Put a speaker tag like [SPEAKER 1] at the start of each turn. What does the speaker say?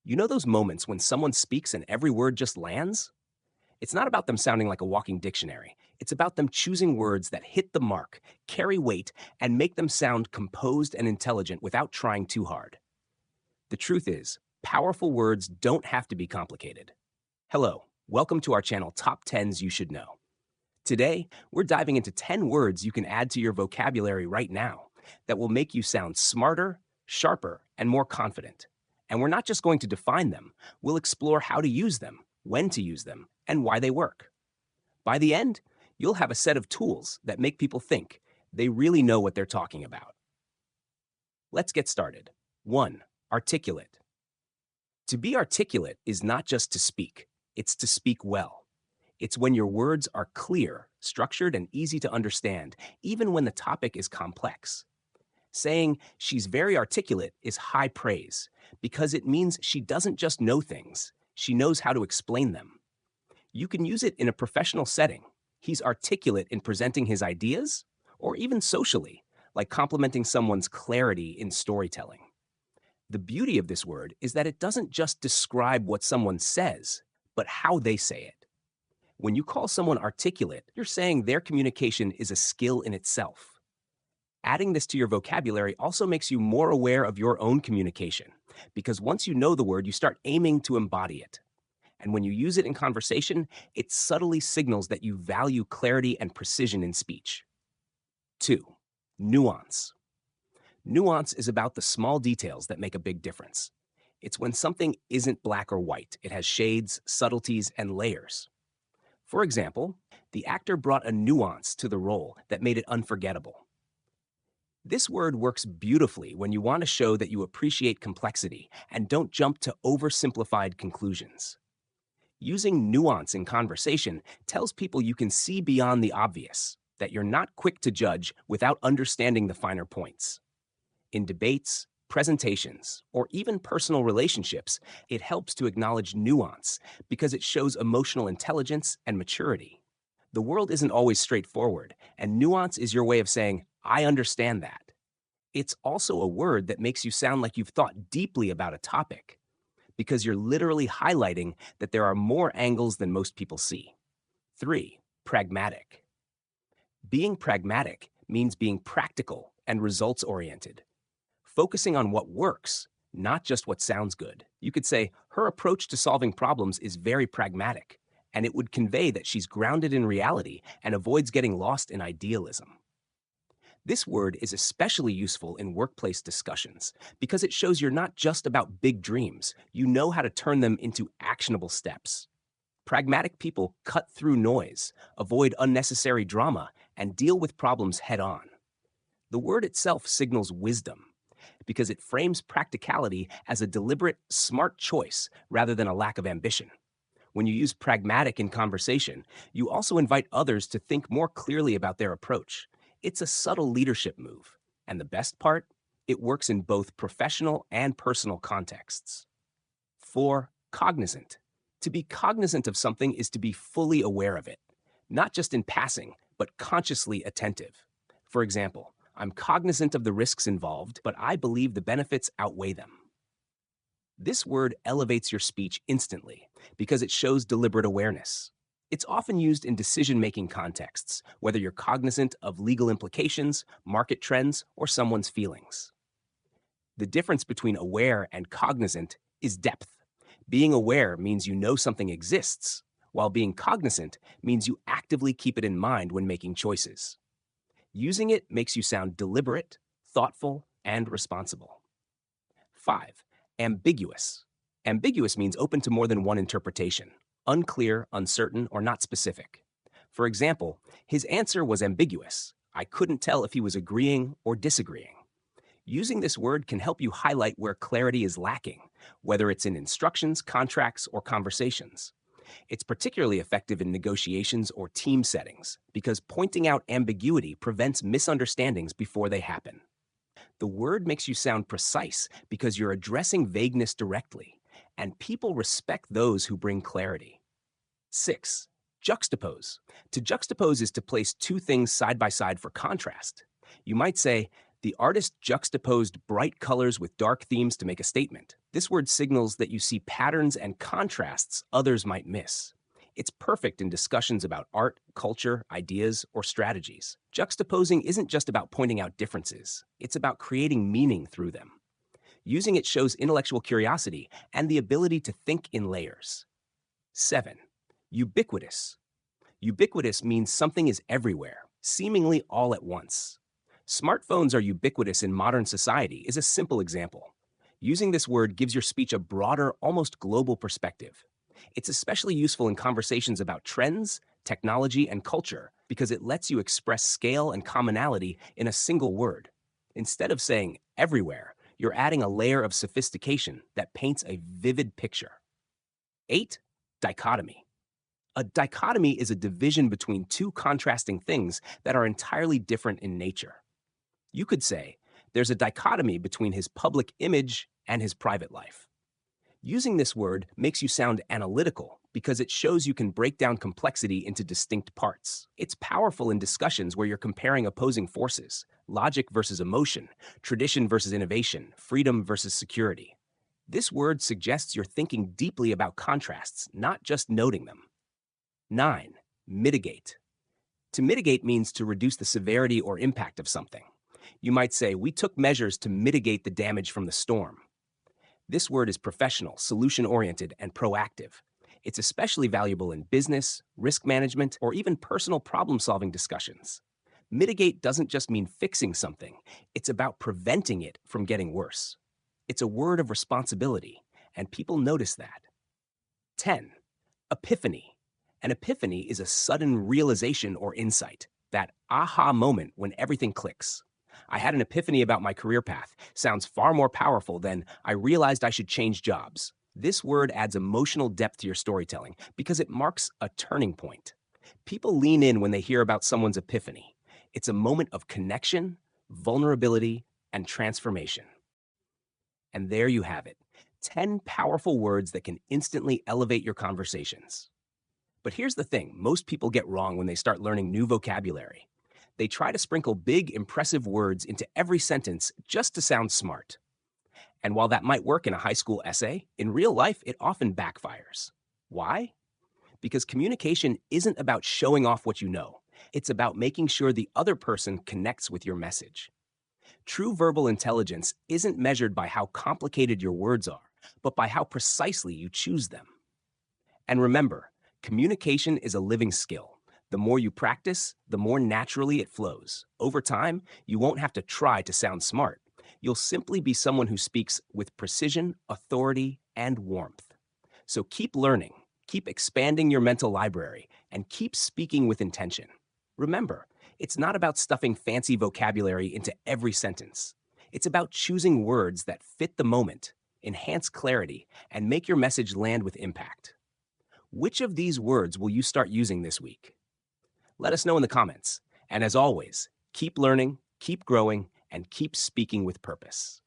[SPEAKER 1] You know those moments when someone speaks and every word just lands? It's not about them sounding like a walking dictionary. It's about them choosing words that hit the mark, carry weight, and make them sound composed and intelligent without trying too hard. The truth is, powerful words don't have to be complicated. Hello, welcome to our channel Top 10s You Should Know. Today, we're diving into 10 words you can add to your vocabulary right now that will make you sound smarter, sharper, and more confident. And we're not just going to define them, we'll explore how to use them, when to use them, and why they work. By the end, you'll have a set of tools that make people think they really know what they're talking about. Let's get started. 1. Articulate. To be articulate is not just to speak, it's to speak well. It's when your words are clear, structured, and easy to understand, even when the topic is complex. Saying she's very articulate is high praise because it means she doesn't just know things, she knows how to explain them. You can use it in a professional setting. He's articulate in presenting his ideas, or even socially, like complimenting someone's clarity in storytelling. The beauty of this word is that it doesn't just describe what someone says, but how they say it. When you call someone articulate, you're saying their communication is a skill in itself. Adding this to your vocabulary also makes you more aware of your own communication, because once you know the word, you start aiming to embody it. And when you use it in conversation, it subtly signals that you value clarity and precision in speech. 2. Nuance. Nuance is about the small details that make a big difference. It's when something isn't black or white. It has shades, subtleties, and layers. For example, the actor brought a nuance to the role that made it unforgettable. This word works beautifully when you want to show that you appreciate complexity and don't jump to oversimplified conclusions. Using nuance in conversation tells people you can see beyond the obvious, that you're not quick to judge without understanding the finer points. In debates, presentations, or even personal relationships, it helps to acknowledge nuance because it shows emotional intelligence and maturity. The world isn't always straightforward, and nuance is your way of saying, I understand that. It's also a word that makes you sound like you've thought deeply about a topic, because you're literally highlighting that there are more angles than most people see. 3. Pragmatic. Being pragmatic means being practical and results-oriented, focusing on what works, not just what sounds good. You could say, her approach to solving problems is very pragmatic, and it would convey that she's grounded in reality and avoids getting lost in idealism. This word is especially useful in workplace discussions because it shows you're not just about big dreams, you know how to turn them into actionable steps. Pragmatic people cut through noise, avoid unnecessary drama, and deal with problems head on. The word itself signals wisdom because it frames practicality as a deliberate, smart choice rather than a lack of ambition. When you use pragmatic in conversation, you also invite others to think more clearly about their approach. It's a subtle leadership move, and the best part, it works in both professional and personal contexts. 4. Cognizant. To be cognizant of something is to be fully aware of it, not just in passing, but consciously attentive. For example, I'm cognizant of the risks involved, but I believe the benefits outweigh them. This word elevates your speech instantly because it shows deliberate awareness. It's often used in decision-making contexts, whether you're cognizant of legal implications, market trends, or someone's feelings. The difference between aware and cognizant is depth. Being aware means you know something exists, while being cognizant means you actively keep it in mind when making choices. Using it makes you sound deliberate, thoughtful, and responsible. 5. Ambiguous. Ambiguous means open to more than one interpretation. Unclear, uncertain, or not specific. For example, his answer was ambiguous. I couldn't tell if he was agreeing or disagreeing. Using this word can help you highlight where clarity is lacking, whether it's in instructions, contracts, or conversations. It's particularly effective in negotiations or team settings because pointing out ambiguity prevents misunderstandings before they happen. The word makes you sound precise because you're addressing vagueness directly, and people respect those who bring clarity. 6. Juxtapose. To juxtapose is to place two things side by side for contrast. You might say, The artist juxtaposed bright colors with dark themes to make a statement. This word signals that you see patterns and contrasts others might miss. It's perfect in discussions about art, culture, ideas, or strategies. Juxtaposing isn't just about pointing out differences, it's about creating meaning through them. Using it shows intellectual curiosity and the ability to think in layers. 7. Ubiquitous. Ubiquitous means something is everywhere, seemingly all at once. Smartphones are ubiquitous in modern society is a simple example. Using this word gives your speech a broader, almost global perspective. It's especially useful in conversations about trends, technology, and culture because it lets you express scale and commonality in a single word. Instead of saying everywhere, you're adding a layer of sophistication that paints a vivid picture. 8. Dichotomy. A dichotomy is a division between two contrasting things that are entirely different in nature. You could say, there's a dichotomy between his public image and his private life. Using this word makes you sound analytical because it shows you can break down complexity into distinct parts. It's powerful in discussions where you're comparing opposing forces, logic versus emotion, tradition versus innovation, freedom versus security. This word suggests you're thinking deeply about contrasts, not just noting them. 9. Mitigate. To mitigate means to reduce the severity or impact of something. You might say, we took measures to mitigate the damage from the storm. This word is professional, solution-oriented, and proactive. It's especially valuable in business, risk management, or even personal problem-solving discussions. Mitigate doesn't just mean fixing something, it's about preventing it from getting worse. It's a word of responsibility, and people notice that. 10. Epiphany. An epiphany is a sudden realization or insight, that aha moment when everything clicks. I had an epiphany about my career path. Sounds far more powerful than I realized I should change jobs. This word adds emotional depth to your storytelling because it marks a turning point. People lean in when they hear about someone's epiphany. It's a moment of connection, vulnerability, and transformation. And there you have it, 10 powerful words that can instantly elevate your conversations. But here's the thing most people get wrong when they start learning new vocabulary. They try to sprinkle big, impressive words into every sentence just to sound smart. And while that might work in a high school essay, in real life, it often backfires. Why? Because communication isn't about showing off what you know. It's about making sure the other person connects with your message. True verbal intelligence isn't measured by how complicated your words are, but by how precisely you choose them. And remember, communication is a living skill. The more you practice, the more naturally it flows. Over time, you won't have to try to sound smart. You'll simply be someone who speaks with precision, authority, and warmth. So keep learning, keep expanding your mental library, and keep speaking with intention. Remember, it's not about stuffing fancy vocabulary into every sentence. It's about choosing words that fit the moment, enhance clarity, and make your message land with impact. Which of these words will you start using this week? Let us know in the comments. And as always, keep learning, keep growing, and keep speaking with purpose.